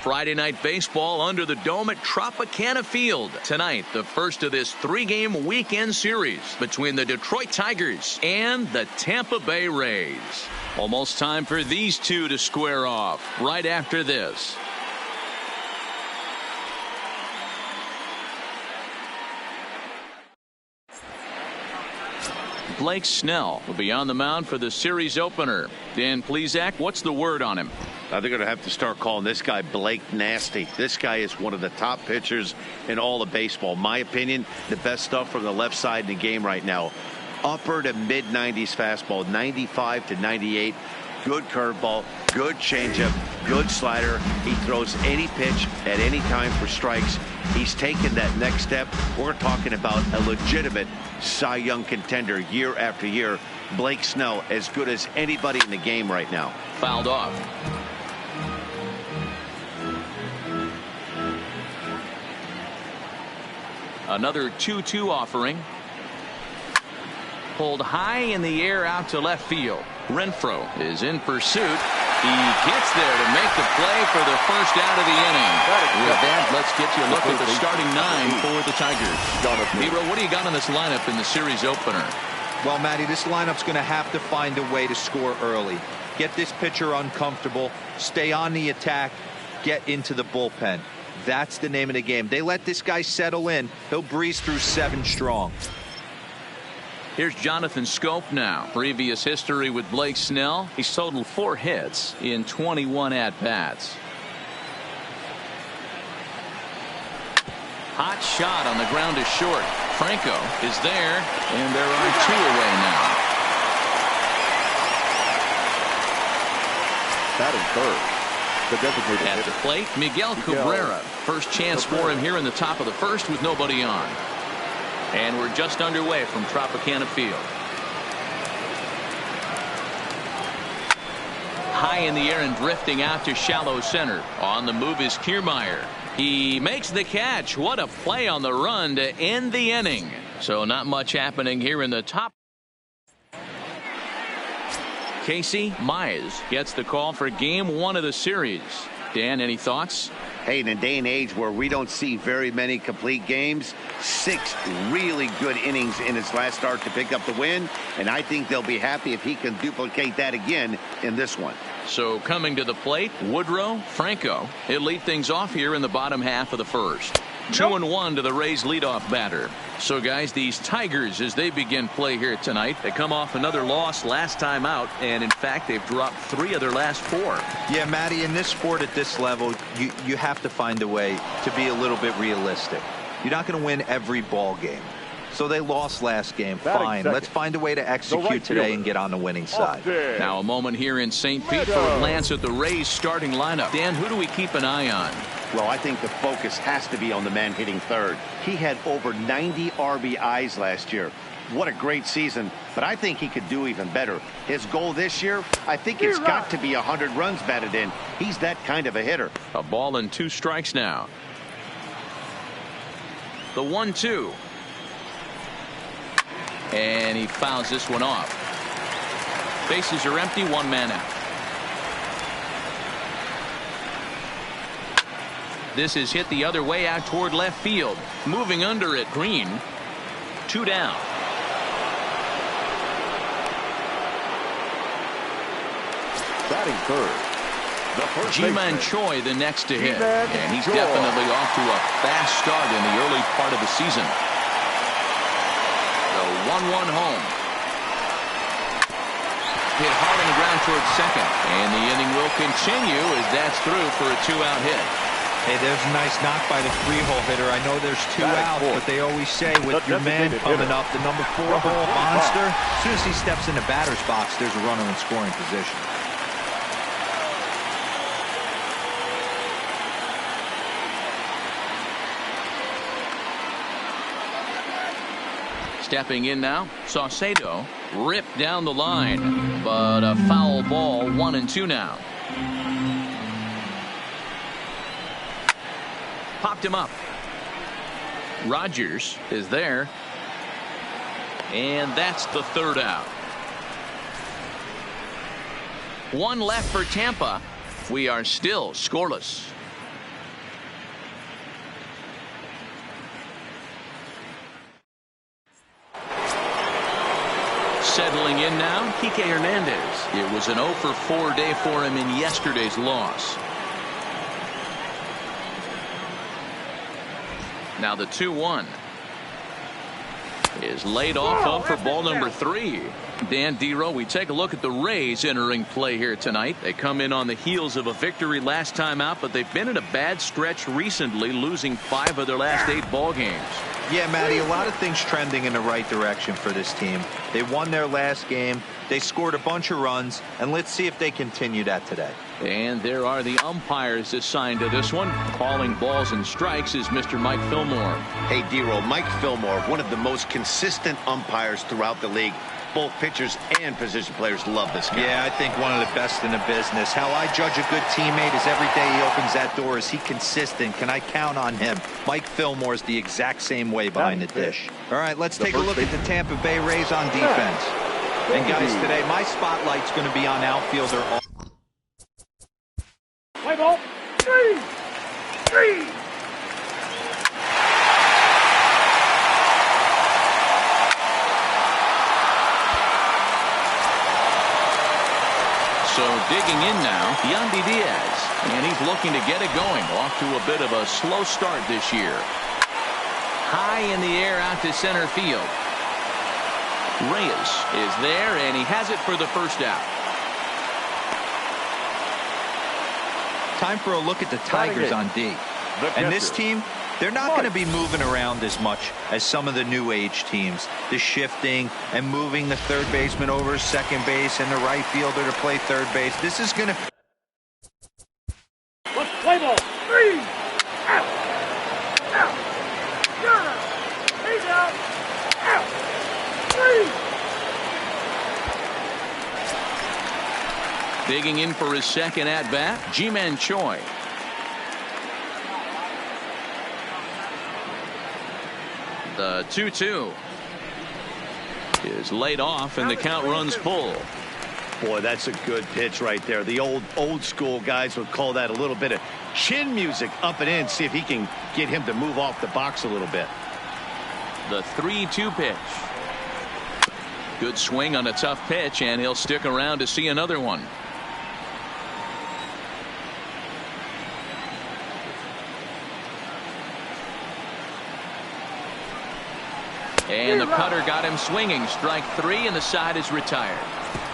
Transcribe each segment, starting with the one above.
Friday Night Baseball under the dome at Tropicana Field. Tonight, the first of this 3-game weekend series between the Detroit Tigers and the Tampa Bay Rays. Almost time for these two to square off right after this. Blake Snell will be on the mound for the series opener. Dan Plesac, what's the word on him? They're going to have to start calling this guy Blake Nasty. This guy is one of the top pitchers in all of baseball. My opinion, the best stuff from the left side in the game right now. Upper to mid-90s fastball, 95 to 98. Good curveball, good changeup, good slider. He throws any pitch at any time for strikes. He's taken that next step. We're talking about a legitimate Cy Young contender year after year. Blake Snell, as good as anybody in the game right now. Fouled off. Another 2-2 offering. Pulled high in the air out to left field. Renfroe is in pursuit. He gets there to make the play for the first out of the inning. With that, let's get you a look at the starting 9 for the Tigers. Nero, what do you got on this lineup in the series opener? Well, Matty, this lineup's going to have to find a way to score early. Get this pitcher uncomfortable. Stay on the attack. Get into the bullpen. That's the name of the game. They let this guy settle in. He'll breeze through 7 strong. Here's Jonathan Schoop now. Previous history with Blake Snell. He's totaled 4 hits in 21 at-bats. Hot shot on the ground is short. Franco is there, and there are 2 away now. Batting third. The designated at the plate, Miguel Cabrera. First chance for him here in the top of the first with nobody on. And we're just underway from Tropicana Field. High in the air and drifting out to shallow center. On the move is Kiermaier. He makes the catch. What a play on the run to end the inning. So not much happening here in the top. Casey Mize gets the call for game 1 of the series. Dan, any thoughts? Hey, in a day and age where we don't see very many complete games, 6 really good innings in his last start to pick up the win, and I think they'll be happy if he can duplicate that again in this one. So coming to the plate, Woodrow, Franco. He'll lead things off here in the bottom half of the first. 2-1 to the Rays leadoff batter. So guys, these Tigers, as they begin play here tonight, they come off another loss last time out, and in fact they've dropped 3 of their last 4. Yeah, Matty, in this sport at this level, you have to find a way to be a little bit realistic. You're not going to win every ball game. So they lost last game. Fine. Let's find a way to execute today and get on the winning side. Now a moment here in St. Pete for a glance at the Rays starting lineup. Dan, who do we keep an eye on? Well, I think the focus has to be on the man hitting third. He had over 90 RBIs last year. What a great season, but I think he could do even better. His goal this year, I think it's got to be 100 runs batted in. He's that kind of a hitter. A ball and 2 strikes now. The 1-2. And he fouls this one off. Bases are empty, 1 man out. This is hit the other way out toward left field. Moving under it, Green. 2 down. Batting third. Ji-Man Choi the next to hit. And he's definitely off to a fast start in the early part of the season. The 1-1 home. Hit hard on the ground towards second. And the inning will continue as that's through for a 2-out hit. Hey, there's a nice knock by the 3-hole hitter. I know there's 2 outs, but they always say with your man coming up, the number 4-hole monster, as soon as he steps in the batter's box, there's a runner in scoring position. Stepping in now, Saucedo ripped down the line, but a foul ball, 1-2 now. Popped him up. Rogers is there, and that's the 3rd out. 1 left for Tampa. We are still scoreless. Settling in now, Kike Hernandez. It was an 0-for-4 day for him in yesterday's loss. Now the 2-1 is laid off up for ball number 3. Dan Dero, we take a look at the Rays entering play here tonight. They come in on the heels of a victory last time out, but they've been in a bad stretch recently, losing 5 of their last 8 ball games. Yeah, Matty, a lot of things trending in the right direction for this team. They won their last game. They scored a bunch of runs, and let's see if they continue that today. And there are the umpires assigned to this one. Calling balls and strikes is Mr. Mike Fillmore. Hey, Dero, Mike Fillmore, one of the most consistent umpires throughout the league. Both pitchers and position players love this guy. Yeah, I think one of the best in the business. How I judge a good teammate is every day he opens that door. Is he consistent? Can I count on him? Mike Fillmore is the exact same way behind the dish. All right, let's take a look at the Tampa Bay Rays on defense. And guys, today my spotlight's going to be on outfielder. Play ball. 3. So digging in now, Yandy Diaz. And he's looking to get it going. Off to a bit of a slow start this year. High in the air out to center field. Reyes is there, and he has it for the first out. Time for a look at the Tigers on D. And this team, they're not going to be moving around as much as some of the new age teams. The shifting and moving the third baseman over second base and the right fielder to play third base. This is going to... Let's play ball. 3. Out. Out. You're out. He's out. Out. 3. Digging in for his second at-bat, Ji-Man Choi. The 2-2 is laid off, and the count runs full. Boy, that's a good pitch right there. The old school guys would call that a little bit of chin music up and in. See if he can get him to move off the box a little bit. The 3-2 pitch. Good swing on a tough pitch, and he'll stick around to see another one. And the cutter got him swinging. Strike 3, and the side is retired.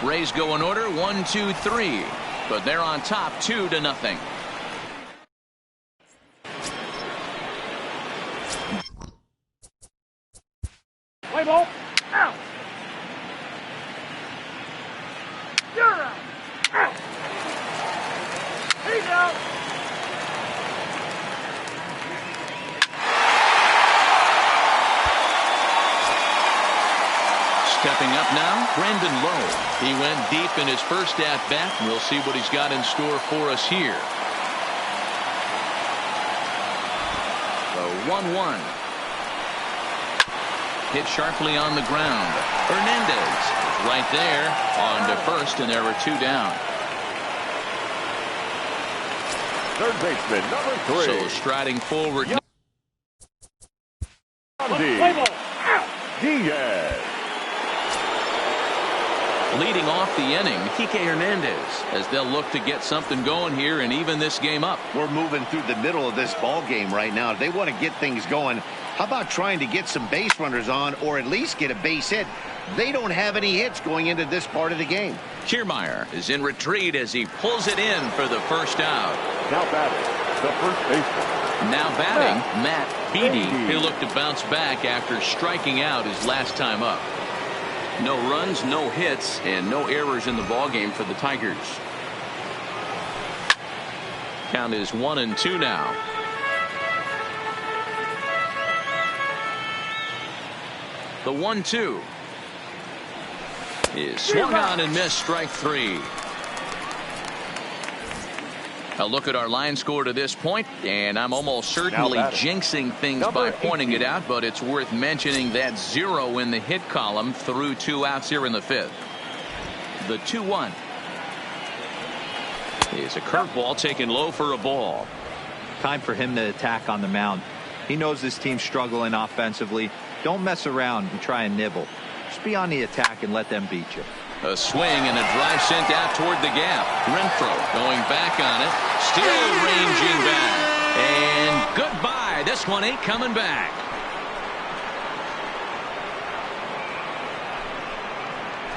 Rays go in order 1, 2, 3, but they're on top 2-0. Play ball. Out. You're out. Out. He's out. Stepping up now, Brandon Lowe. He went deep in his first at-bat. We'll see what he's got in store for us here. The 1-1. Hit sharply on the ground. Hernandez right there on to first, and there were 2 down. Third baseman, number 3. So striding forward. Play ball. Out. Diaz. Leading off the inning, Kike Hernandez, as they'll look to get something going here and even this game up. We're moving through the middle of this ball game right now. If they want to get things going, how about trying to get some base runners on, or at least get a base hit? They don't have any hits going into this part of the game. Kiermaier is in retreat as he pulls it in for the first out. Now batting, the first baseman. Now batting, Matt Beatty. He'll look to bounce back after striking out his last time up. No runs, no hits, and no errors in the ballgame for the Tigers. Count is 1-2 now. The 1-2 is swung on and missed. Strike 3. A look at our line score to this point, and I'm almost certainly jinxing things by pointing it out, but it's worth mentioning that 0 in the hit column through 2 outs here in the 5th. The 2-1 is a curveball taken low for a ball. Time for him to attack on the mound. He knows this team's struggling offensively. Don't mess around and try and nibble. Just be on the attack and let them beat you. A swing and a drive sent out toward the gap. Renfroe going back on it. Still ranging back. And goodbye. This one ain't coming back.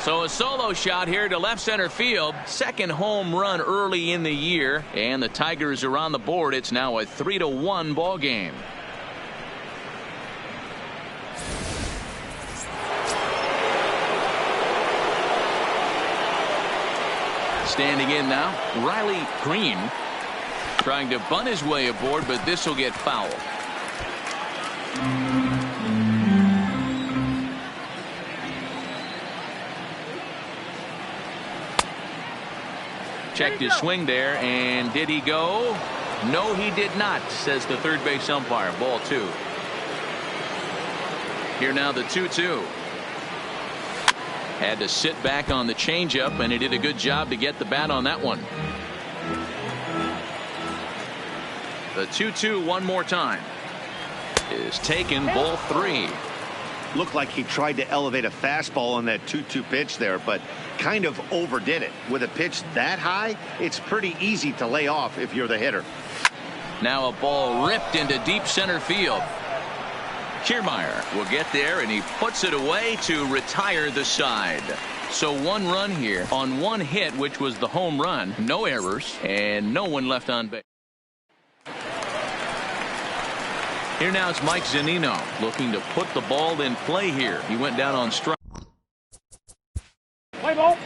So a solo shot here to left center field. Second home run early in the year. And the Tigers are on the board. It's now a 3-1 ball game. Standing in now, Riley Green trying to bunt his way aboard, but this will get fouled. Checked his swing there, and did he go? No, he did not, says the third base umpire. Ball 2. Here now the 2-2. Had to sit back on the changeup, and he did a good job to get the bat on that one. The 2-2 one more time is taken. Ball 3. Looked like he tried to elevate a fastball on that 2-2 pitch there, but kind of overdid it. With a pitch that high, it's pretty easy to lay off if you're the hitter. Now a ball ripped into deep center field. Kiermaier will get there, and he puts it away to retire the side. So 1 run here on 1 hit, which was the home run. No errors and no one left on base. Here now it's Mike Zunino looking to put the ball in play here. He went down on strike. Play ball.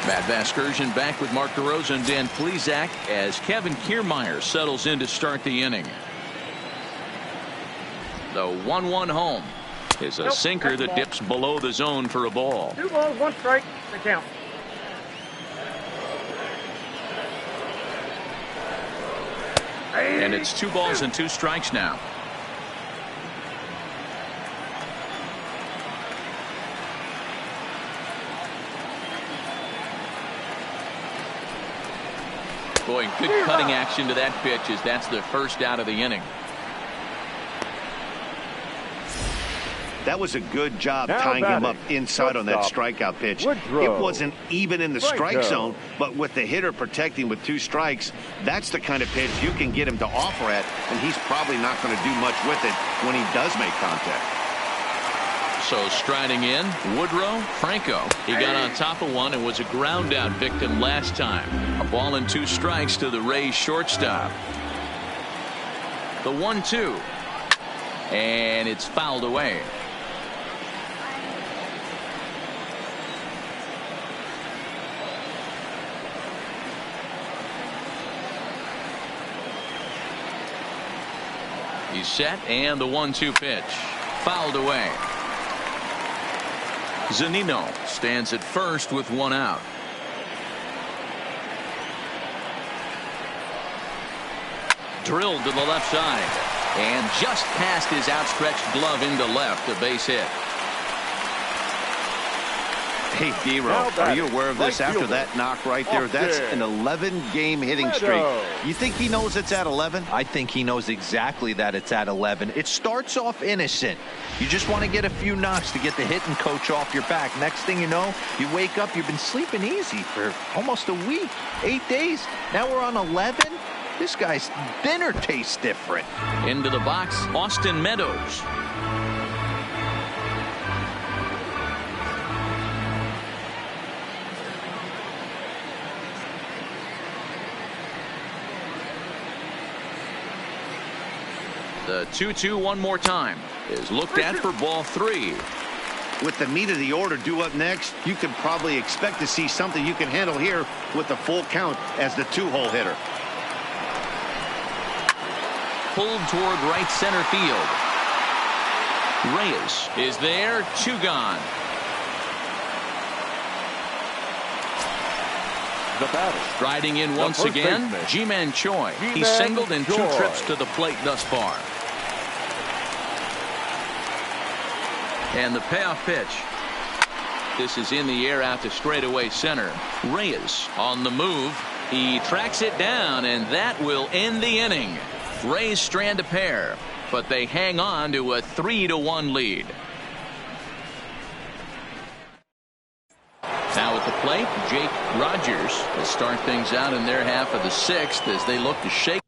Matt Vasgersian back with Mark DeRosa and Dan Plesac as Kevin Kiermaier settles in to start the inning. The 1-1 home is a sinker that dips below the zone for a ball. 2 balls, 1 strike. They count. And it's 2 balls and 2 strikes now. Boy, good cutting action to that pitch as that's the first out of the inning. That was a good job Now tying him up batting, inside on that shortstop, strikeout pitch. Woodrow. It wasn't even in the strike Franco. zone, but with the hitter protecting with 2 strikes, that's the kind of pitch you can get him to offer at, and he's probably not going to do much with it when he does make contact. So striding in, Woodrow Franco. He got on top of one and was a ground out victim last time. A ball and 2 strikes to the Rays shortstop. The 1-2. And it's fouled away. He's set, and the 1-2 pitch fouled away. Zunino stands at first with 1 out. Drilled to the left side and just past his outstretched glove into left. A base hit. Hey, D-Row, Now are you batting, aware of this right after fielder. that knock right there? Off That's there. an 11-game hitting streak. Meadows. You think he knows it's at 11? I think he knows exactly that it's at 11. It starts off innocent. You just want to get a few knocks to get the hitting coach off your back. Next thing you know, you wake up, you've been sleeping easy for almost a week, 8 days. Now we're on 11. This guy's dinner tastes different. Into the box, Austin Meadows. The 2-2 one more time is looked at for ball 3. With the meat of the order due up next, you can probably expect to see something you can handle here with the full count as the 2-hole hitter. Pulled toward right center field. Reyes is there, 2 gone. The batter. Striding in The once first again, baseman. Ji-Man Choi. He's Ji-Man singled in 2 Choi. trips to the plate thus far. And the payoff pitch. This is in the air out to straightaway center. Reyes on the move. He tracks it down, and that will end the inning. Rays strand a pair. but they hang on to a 3-1 lead. Now at the plate, Jake Rogers will start things out in their half of the sixth as they look to shake.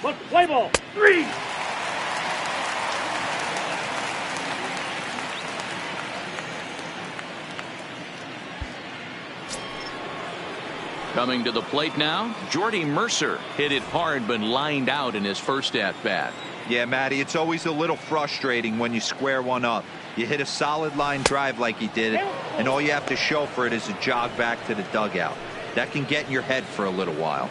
Let's play ball. 3. Coming to the plate now, Jordy Mercer hit it hard but lined out in his first at-bat. Yeah, Matty, it's always a little frustrating when you square one up. You hit a solid line drive like he did, and all you have to show for it is a jog back to the dugout. That can get in your head for a little while.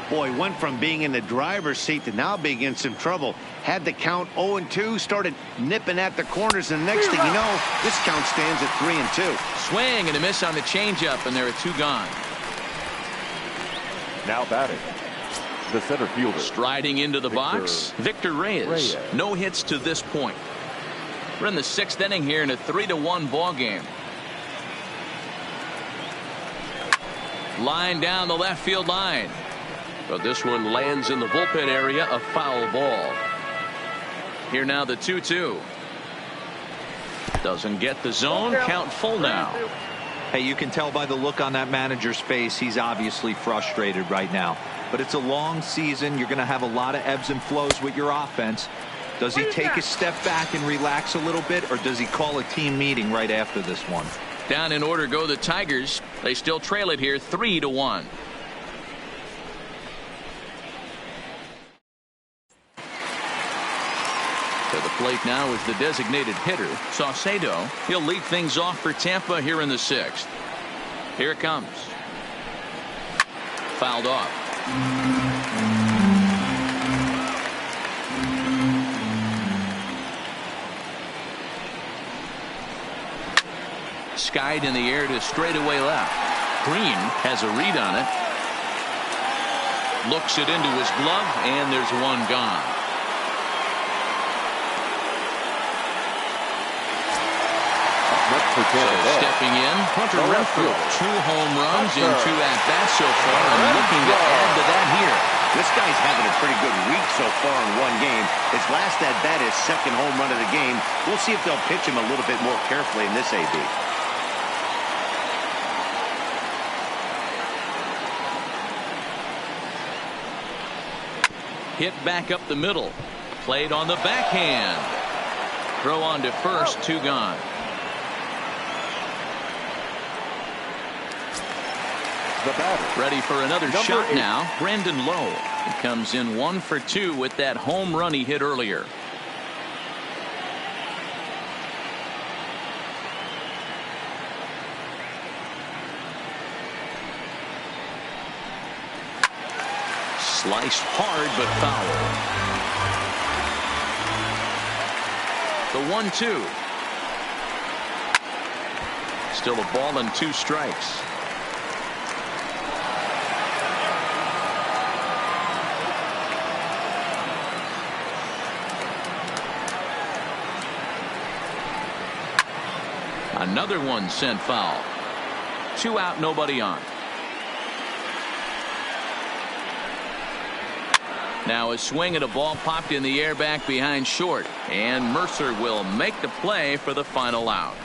Boy, went from being in the driver's seat to now being in some trouble. Had the count 0-2, started nipping at the corners, and the next thing you know, this count stands at 3-2. Swing and a miss on the changeup, and there are 2 gone. Now batting, the center fielder. Striding into the box, Victor Reyes. No hits to this point. We're in the 6th inning here in a 3-1 ball game. Line down the left field line. But this one lands in the bullpen area, a foul ball. Here now the 2-2. Doesn't get the zone. Count full now. Hey, you can tell by the look on that manager's face, he's obviously frustrated right now. But it's a long season. You're going to have a lot of ebbs and flows with your offense. Does he take a step back and relax a little bit, or does he call a team meeting right after this one? Down in order go the Tigers. They still trail it here 3-1. To the plate now is the designated hitter, Saucedo. He'll lead things off for Tampa here in the 6th. Here it comes. Fouled off. Skied in the air to straightaway left. Green has a read on it. Looks it into his glove, and there's 1 gone. So stepping in, Hunter Renfroe, 2 home runs in 2 at-bats so far, and looking to add to that here. This guy's having a pretty good week so far in 1 game. His last at-bat is 2nd home run of the game. We'll see if they'll pitch him a little bit more carefully in this AB. Hit back up the middle. Played on the backhand. Throw on to first, 2 gone. Ready for another shot now. Brandon Lowe. He comes in 1 for 2 with that home run he hit earlier. Sliced hard but foul. The 1-2. Still a ball and 2 strikes. Another one sent foul. 2 out, nobody on. Now a swing at a ball popped in the air back behind short, and Mercer will make the play for the final out.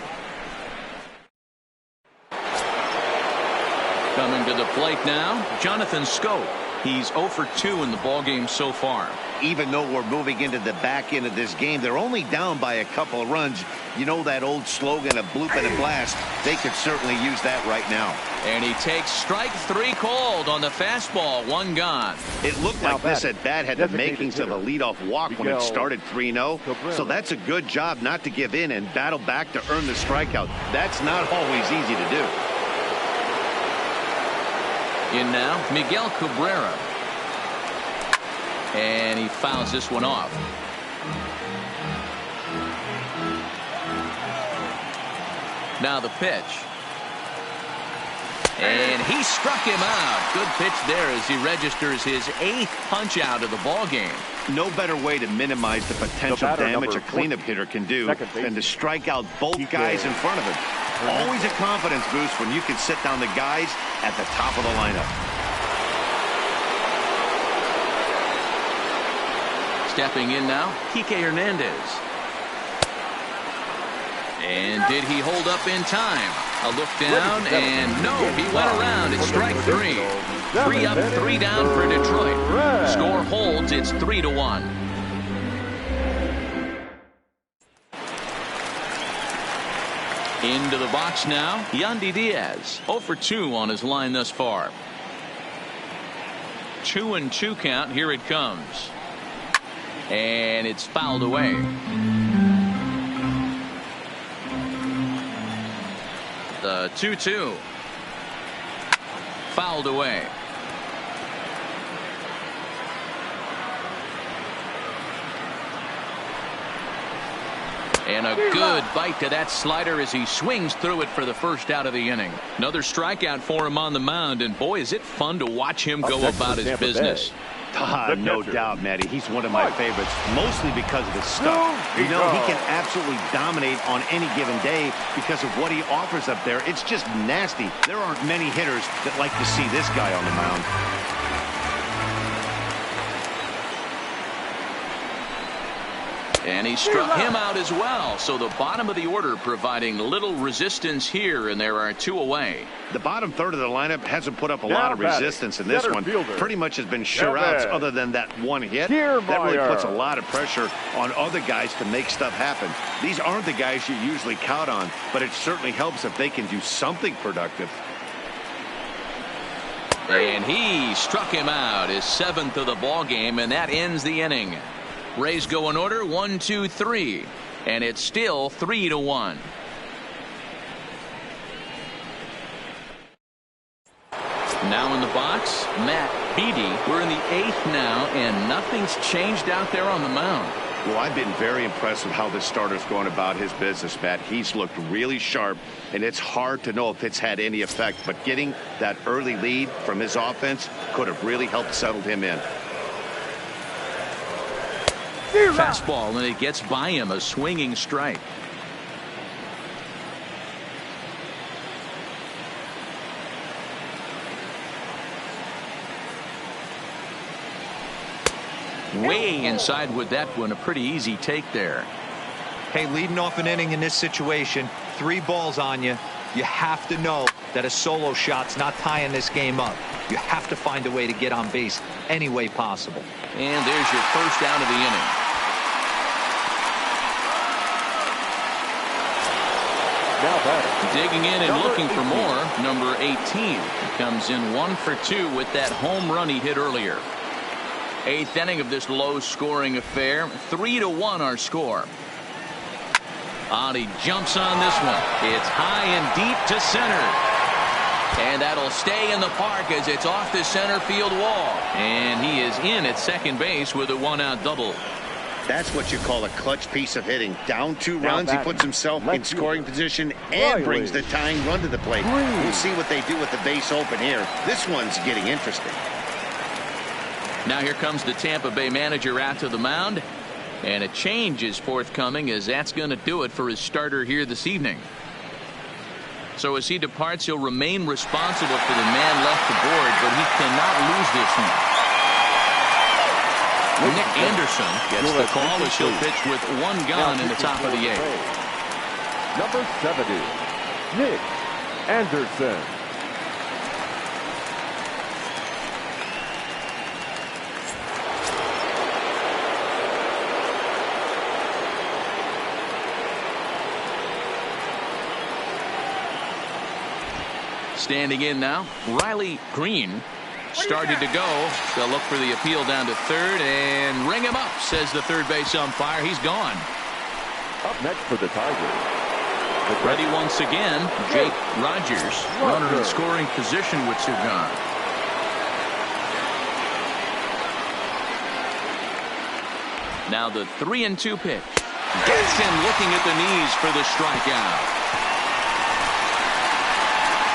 Coming to the plate now, Jonathan Schoop. He's 0 for 2 in the ballgame so far. Even though we're moving into the back end of this game, they're only down by a couple of runs. You know that old slogan of bloop and a blast. They could certainly use that right now. And he takes strike 3 called on the fastball. 1 gone. It looked like this at bat had the makings of a leadoff walk when it started 3-0. So that's a good job not to give in and battle back to earn the strikeout. That's not always easy to do. In now, Miguel Cabrera. And he fouls this one off. Now the pitch. And he struck him out. Good pitch there as he registers his 8th punch out of the ball game. No better way to minimize the potential damage a cleanup hitter can do than to strike out both guys in front of him. Always a confidence boost when you can sit down the guys at the top of the lineup. Stepping in now, Kike Hernandez. And did he hold up in time? A look down, and no, he went around. It's strike 3. 3 up, 3 down for Detroit. Score holds. It's 3-1. Into the box now, Yandy Diaz. 0 for 2 on his line thus far. 2-2 count. Here it comes. And it's fouled away. The 2-2. Fouled away. And a good bite to that slider as he swings through it for the first out of the inning. Another strikeout for him on the mound, and boy, is it fun to watch him go about his business. No doubt, Matty. He's one of my favorites, mostly because of his stuff. You know, he can absolutely dominate on any given day because of what he offers up there. It's just nasty. There aren't many hitters that like to see this guy on the mound. And he struck him out as well. So the bottom of the order providing little resistance here, and there are 2 away. The bottom third of the lineup hasn't put up a lot of resistance in this one. Pretty much has been sure outs other than that one hit. That really puts a lot of pressure on other guys to make stuff happen. These aren't the guys you usually count on, but it certainly helps if they can do something productive. And he struck him out, his 7th of the ball game, and that ends the inning. Rays go in order 1, 2, 3, and it's still 3-1. Now in the box, Matt Beatty. We're in the 8th now, and nothing's changed out there on the mound. Well, I've been very impressed with how this starter's going about his business, Matt. He's looked really sharp, and it's hard to know if it's had any effect, but getting that early lead from his offense could have really helped settle him in. Fastball, and it gets by him, a swinging strike. Way inside with that one, a pretty easy take there. Hey, leading off an inning in this situation, 3 balls on you. You have to know that a solo shot's not tying this game up. You have to find a way to get on base any way possible. And there's your first out of the inning. Digging in and looking for more, number 18. He comes in 1 for 2 with that home run he hit earlier. 8th inning of this low-scoring affair. 3-1 our score. He jumps on this one. It's high and deep to center. And that'll stay in the park as it's off the center field wall. And he is in at second base with a 1-out double. That's what you call a clutch piece of hitting. Down 2 runs, he puts himself in scoring position and brings the tying run to the plate. We'll see what they do with the base open here. This one's getting interesting. Now here comes the Tampa Bay manager out to the mound. And a change is forthcoming, as that's going to do it for his starter here this evening. So as he departs, he'll remain responsible for the man left aboard, but he cannot lose this one. Nick Anderson gets the call as he'll pitch with 1 gone in the top of the 8th. Number 70, Nick Anderson. Standing in now, Riley Green started to go. They'll look for the appeal down to third and ring him up, says the third base umpire. He's gone. Up next for the Tigers. Ready once again, Jake Rogers, runner in scoring position with 2 gone. Now the 3-2 pitch. Gets him looking at the knees for the strikeout.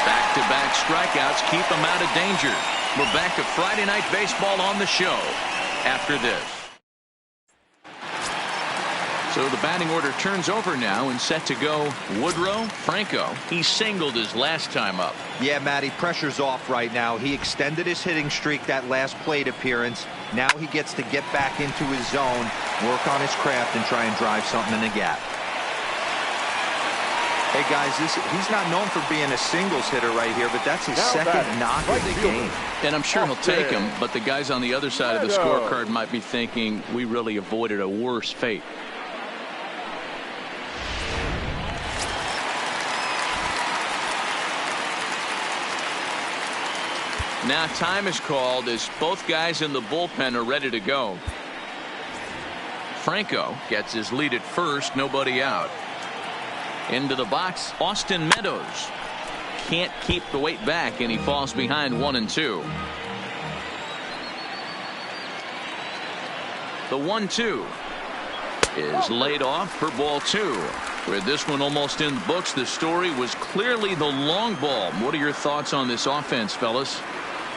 Back Back-to-back strikeouts keep him out of danger. We're back to Friday Night Baseball on the show after this. So the batting order turns over now and set to go. Woodrow, Franco. He singled his last time up. Yeah, Matty, pressure's off right now. He extended his hitting streak that last plate appearance. Now he gets to get back into his zone, work on his craft, and try and drive something in the gap. Hey, guys, he's not known for being a singles hitter right here, but that's his second knock of the game. And I'm sure he'll take him, but the guys on the other side of the scorecard might be thinking we really avoided a worse fate. Now time is called as both guys in the bullpen are ready to go. Franco gets his lead at first, nobody out. Into the box, Austin Meadows can't keep the weight back, and he falls behind 1-2. The 1-2 is laid off for ball 2. With this one almost in the books, the story was clearly the long ball. What are your thoughts on this offense, fellas?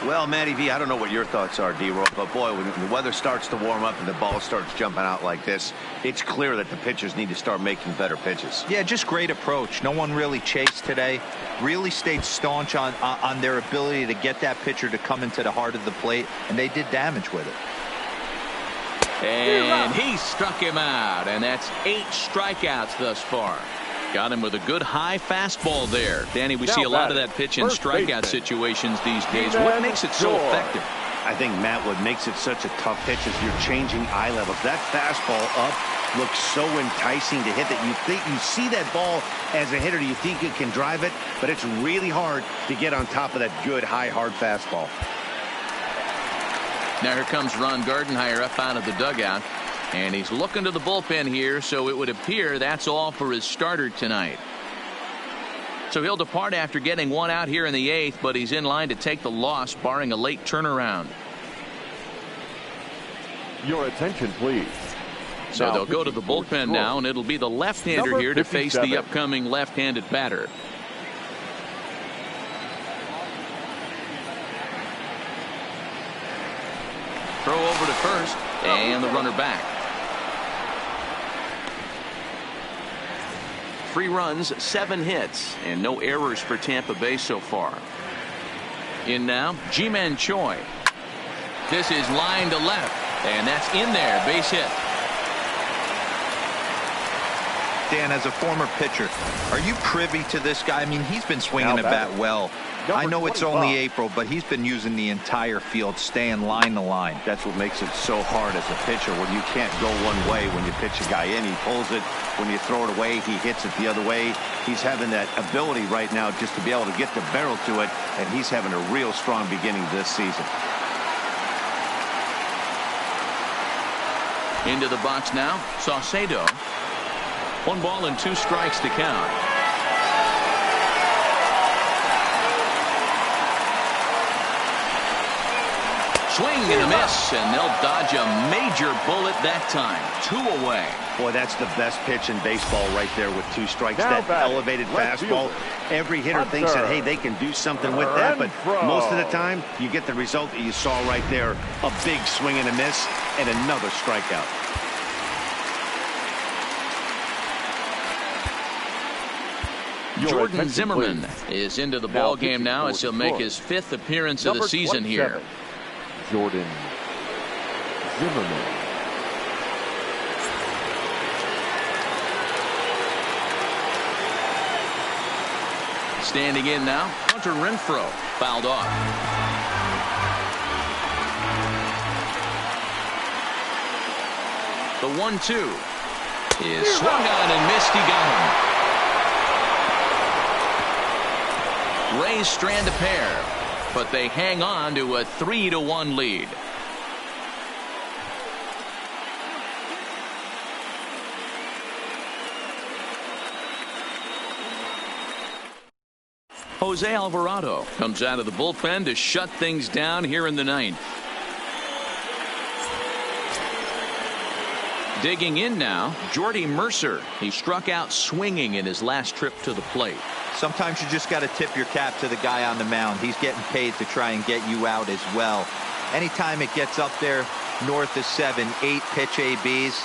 Well, Matty V, I don't know what your thoughts are, D-Roll, but boy, when the weather starts to warm up and the ball starts jumping out like this, it's clear that the pitchers need to start making better pitches. Yeah, just great approach. No one really chased today. Really stayed staunch on their ability to get that pitcher to come into the heart of the plate, and they did damage with it. And he struck him out, and that's 8 strikeouts thus far. Got him with a good high fastball there. Danny, we see a lot of that pitch in strikeout situations these days. What makes it so effective? I think, Matt, what makes it such a tough pitch is you're changing eye level. That fastball up looks so enticing to hit that you see that ball as a hitter, you think you can drive it, but it's really hard to get on top of that good high hard fastball. Now here comes Ron Gardenhire up out of the dugout. And he's looking to the bullpen here, so it would appear that's all for his starter tonight. So he'll depart after getting 1 out here in the 8th, but he's in line to take the loss, barring a late turnaround. Your attention, please. So now they'll go to the bullpen now, and it'll be the left-hander here to face the upcoming left-handed batter. Throw over to first, and the runner back. 3 runs, 7 hits, and no errors for Tampa Bay so far. In now, Ji-Man Choi. This is line to left, and that's in there, base hit. Dan, as a former pitcher, are you privy to this guy? I mean, he's been swinging the bat well. I know it's only April, but he's been using the entire field, staying line to line. That's what makes it so hard as a pitcher when you can't go one way. When you pitch a guy in, he pulls it. When you throw it away, he hits it the other way. He's having that ability right now just to be able to get the barrel to it, and he's having a real strong beginning this season. Into the box now, Saucedo. 1 ball and 2 strikes to count. Swing and a miss, and they'll dodge a major bullet that time. 2 away. Boy, that's the best pitch in baseball right there with 2 strikes. Now that elevated fastball. Every hitter thinks that, hey, they can do something with that, but most of the time you get the result that you saw right there. A big swing and a miss and another strikeout. Jordan Zimmerman is into the ball game now as he'll make his 5th appearance of the season here. Jordan Zimmerman. Standing in now, Hunter Renfroe, fouled off. The 1-2 is swung on and missed. He got him. Rays strand a pair, but they hang on to a 3-1 lead. Jose Alvarado comes out of the bullpen to shut things down here in the 9th. Digging in now, Jordy Mercer. He struck out swinging in his last trip to the plate. Sometimes you just got to tip your cap to the guy on the mound. He's getting paid to try and get you out as well. Anytime it gets up there north of 7, 8 pitch ABs,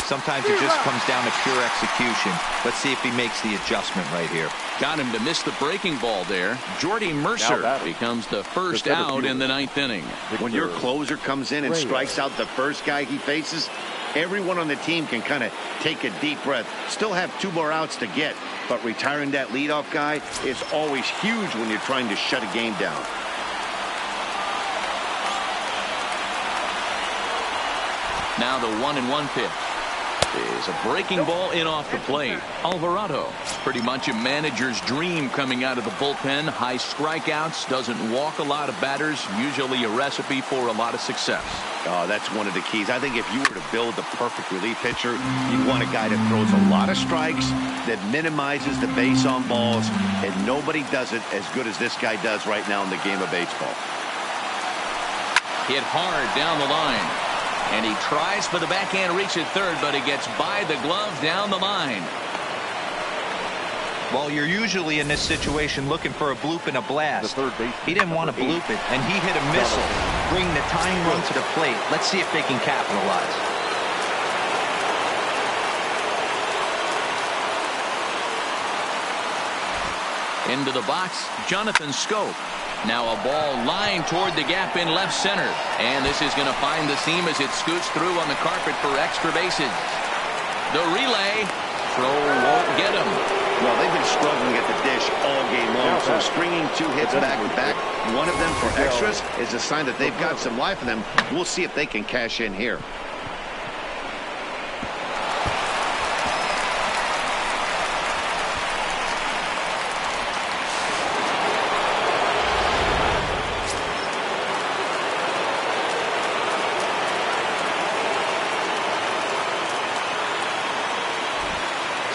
sometimes it just comes down to pure execution. Let's see if he makes the adjustment right here. Got him to miss the breaking ball there. Jordy Mercer becomes the first out in the 9th inning. When your closer comes in and strikes out the first guy he faces, everyone on the team can kind of take a deep breath. Still have 2 more outs to get, but retiring that leadoff guy is always huge when you're trying to shut a game down. Now the 1-1 pitch is a breaking ball in off the plate. Alvarado, pretty much a manager's dream coming out of the bullpen. High strikeouts, doesn't walk a lot of batters, usually a recipe for a lot of success. Oh, that's one of the keys. I think if you were to build the perfect relief pitcher, you'd want a guy that throws a lot of strikes, that minimizes the base on balls, and nobody does it as good as this guy does right now in the game of baseball. Hit hard down the line. And he tries for the backhand reach at third, but he gets by the glove down the line. Well, you're usually in this situation looking for a bloop and a blast. He didn't want to bloop it, and he hit a missile, bringing the tying run to the plate. Let's see if they can capitalize. Into the box, Jonathan Schoop. Now a ball lined toward the gap in left center. And this is going to find the seam as it scoots through on the carpet for extra bases. The relay. Throw won't get him. Well, they've been struggling at the dish all game long. So stringing 2 hits back-to-back, one of them for extras, is a sign that they've got some life in them. We'll see if they can cash in here.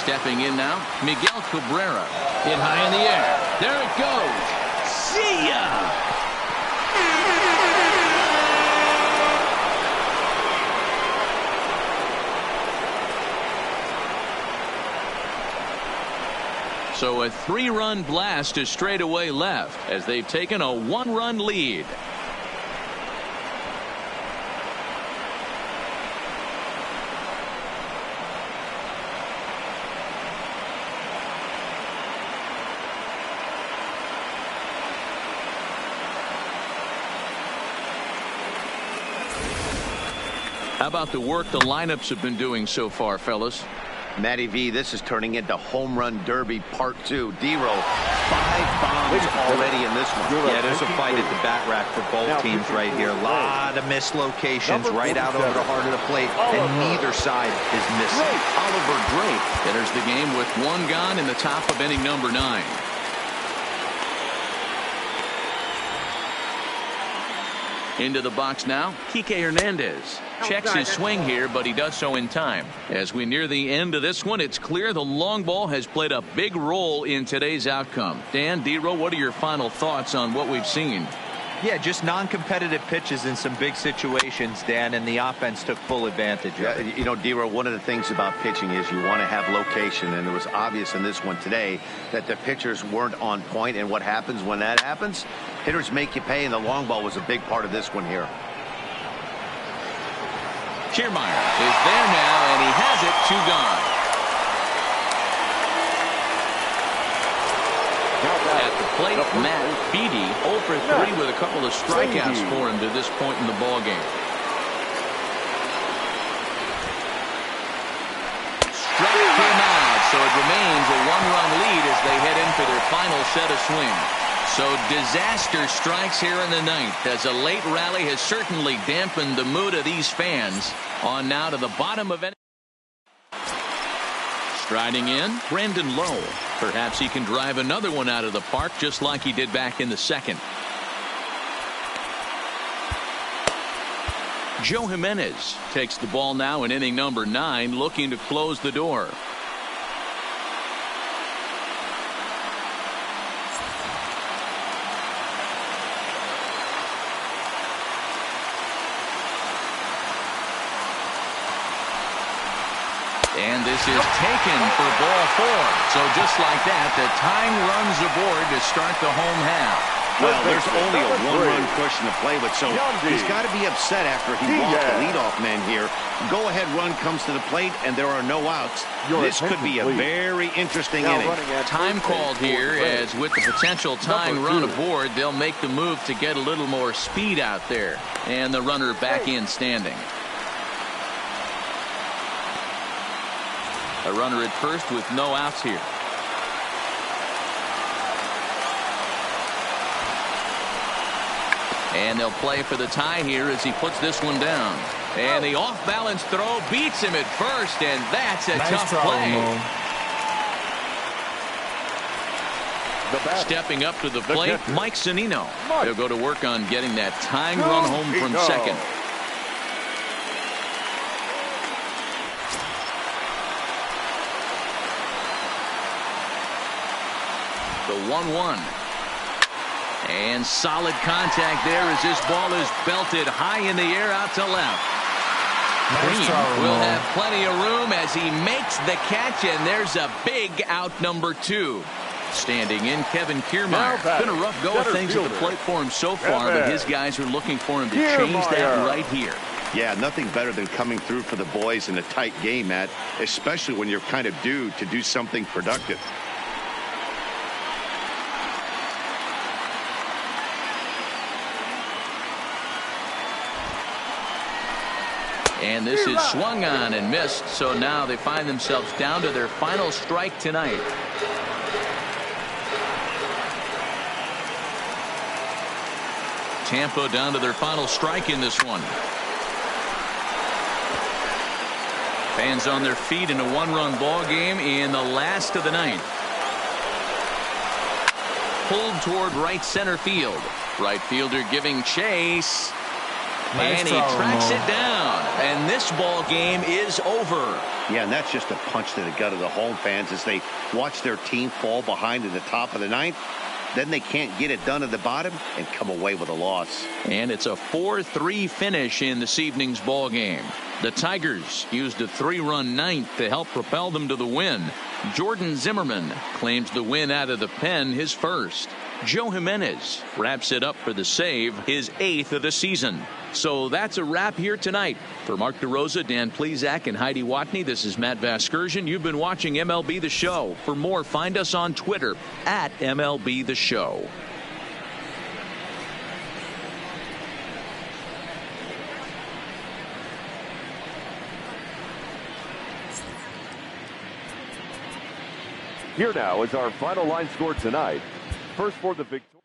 Stepping in now, Miguel Cabrera. Hit high in the air. There it goes. See ya! So a 3-run blast to straightaway left as they've taken a 1-run lead. How about the work the lineups have been doing so far, fellas? Matty V, this is turning into Home Run Derby Part 2. D-Row, 5 bombs already in this one. Yeah, there's a fight at the bat rack for both teams right here. A lot of missed locations right out over the heart of the plate, and neither side is missing. Oliver Drake enters the game with 1 gone in the top of inning number 9. Into the box now, Kike Hernandez. Checks his swing here, but he does so in time. As we near the end of this one, it's clear the long ball has played a big role in today's outcome. Dan, D-Row, what are your final thoughts on what we've seen? Yeah, just non-competitive pitches in some big situations, Dan, and the offense took full advantage of it. You know, D-Row, one of the things about pitching is you want to have location, and it was obvious in this one today that the pitchers weren't on point, and what happens when that happens? Hitters make you pay, and the long ball was a big part of this one here. Kiermaier is there now, and he has it. 2 gone. At the plate, Matt Beatty 0 for 3 with a couple of strikeouts for him to this point in the ballgame. Struck him out, so it remains a 1-run lead as they head in for their final set of swings. So disaster strikes here in the 9th as a late rally has certainly dampened the mood of these fans. On now to the bottom of any. Striding in, Brandon Lowe. Perhaps he can drive another one out of the park just like he did back in the 2nd. Joe Jimenez takes the ball now in inning number 9, looking to close the door. And this is taken for ball 4. So just like that, the tying runs aboard to start the home half. Well, there's only a one-run question to play with, so he's got to be upset after he walked the leadoff man here. Go-ahead run comes to the plate, and there are no outs. This could be a very interesting inning. Time called here, as with the potential tying run aboard, they'll make the move to get a little more speed out there. And the runner back in standing. A runner at first with no outs here. And they'll play for the tie here as he puts this one down. And the off-balance throw beats him at first, and that's a tough play. Stepping up to the plate, Mike Zunino. He'll go to work on getting that tying run home from second. The 1-1. And solid contact there as this ball is belted high in the air out to left. Green will have plenty of room as he makes the catch, and there's a big out number 2. Standing in, Kevin Kiermaier. Been a rough go of things at the plate for him so far, but his guys are looking for him to change that right here. Yeah, nothing better than coming through for the boys in a tight game, Matt, especially when you're kind of due to do something productive. And this is swung on and missed, so now they find themselves down to their final strike tonight. Tampa down to their final strike in this one. Fans on their feet in a one-run ball game in the last of the ninth. Pulled toward right center field. Right fielder giving chase. And he tracks it down. And this ball game is over. Yeah, and that's just a punch to the gut of the home fans as they watch their team fall behind in the top of the ninth. Then they can't get it done at the bottom and come away with a loss. And it's a 4-3 finish in this evening's ball game. The Tigers used a 3-run ninth to help propel them to the win. Jordan Zimmermann claims the win out of the pen, his first. Joe Jimenez wraps it up for the save, his 8th of the season. So that's a wrap here tonight. For Mark DeRosa, Dan Plesac, and Heidi Watney, this is Matt Vasgersian. You've been watching MLB The Show. For more, find us on Twitter at MLB The Show. Here now is our final line score tonight. First for the victory.